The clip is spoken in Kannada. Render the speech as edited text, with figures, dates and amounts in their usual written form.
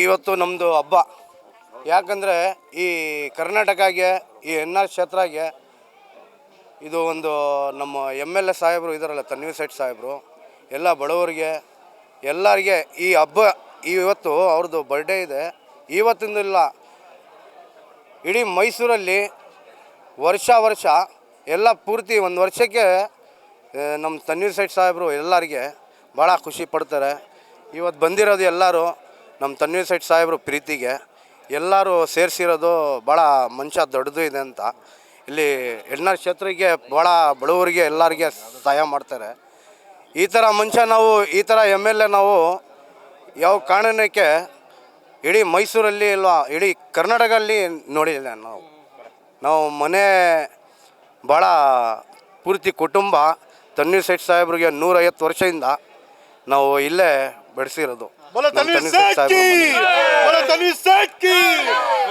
ಇವತ್ತು ನಮ್ಮದು ಹಬ್ಬ. ಯಾಕಂದರೆ ಈ ಕರ್ನಾಟಕಗೆ ಈ ಎನ್ ಆರ್ ಕ್ಷೇತ್ರಗೆ ಇದು ಒಂದು ನಮ್ಮ MLA ಸಾಹೇಬರು ಇದ್ದಾರಲ್ಲ, ತನ್ವೀರ್ ಸೇಠ್ ಸಾಹೇಬರು, ಎಲ್ಲ ಬಡವರಿಗೆ ಎಲ್ಲರಿಗೆ ಈ ಹಬ್ಬ ಇವತ್ತು ಅವ್ರದ್ದು ಬರ್ಡೇ ಇದೆ. ಇವತ್ತಿಂದಿಲ್ಲ, ಇಡೀ ಮೈಸೂರಲ್ಲಿ ವರ್ಷ ಎಲ್ಲ ಪೂರ್ತಿ ಒಂದು ವರ್ಷಕ್ಕೆ ನಮ್ಮ ತನ್ವೀರ್ ಸೇಠ್ ಸಾಹೇಬರು ಎಲ್ಲರಿಗೆ ಭಾಳ ಖುಷಿ ಪಡ್ತಾರೆ. ಇವತ್ತು ಬಂದಿರೋದು ಎಲ್ಲರೂ ನಮ್ಮ ತನ್ವೀರ್ ಸೇಠ್ ಸಾಹೇಬರು ಪ್ರೀತಿಗೆ ಎಲ್ಲರೂ ಸೇರಿಸಿರೋದು ಭಾಳ ಮಂಚ ದೊಡ್ಡದು ಇದೆ ಅಂತ. ಇಲ್ಲಿ ಎನ್ ಆರ್ ಕ್ಷೇತ್ರಕ್ಕೆ ಭಾಳ ಬಡವರಿಗೆ ಎಲ್ಲರಿಗೆ ಸಹಾಯ ಮಾಡ್ತಾರೆ. ಈ ಥರ ಮಂಚ ನಾವು ಈ ಥರ MLA ನಾವು ಯಾವ ಕಾರಣಕ್ಕೆ ಇಡೀ ಮೈಸೂರಲ್ಲಿ ಇಲ್ವಾ ಇಡೀ ಕರ್ನಾಟಕದಲ್ಲಿ ನೋಡಿಲ್ಲ. ನಾವು ಮನೆ ಭಾಳ ಪೂರ್ತಿ ಕುಟುಂಬ ತನ್ವೀರ್ ಸೇಠ್ ಸಾಹೇಬ್ರಿಗೆ 150 ವರ್ಷದಿಂದ ನಾವು ಇಲ್ಲೇ ಬೆಳೆಸಿರೋದು. ತನ್ವೀರ್ ಸೇಠ್ ಸಾಹೇಬ್ರು